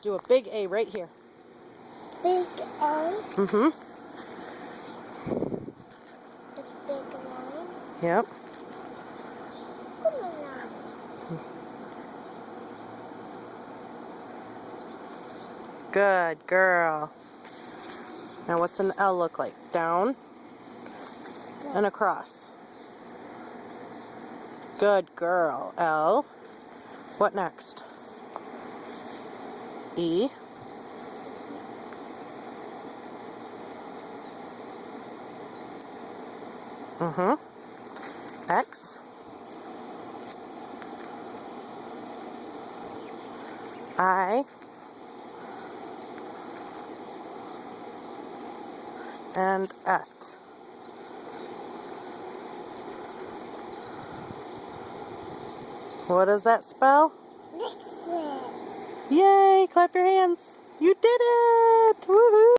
do a big A right here. Big A. Mm-hmm. The big line. Yep. Good girl. Now what's an L look like? Down and across. Good girl. L. What next? E. Mm-hmm. X. I. And S. What does that spell? Nexus. Yay! Clap your hands. You did it! Woohoo!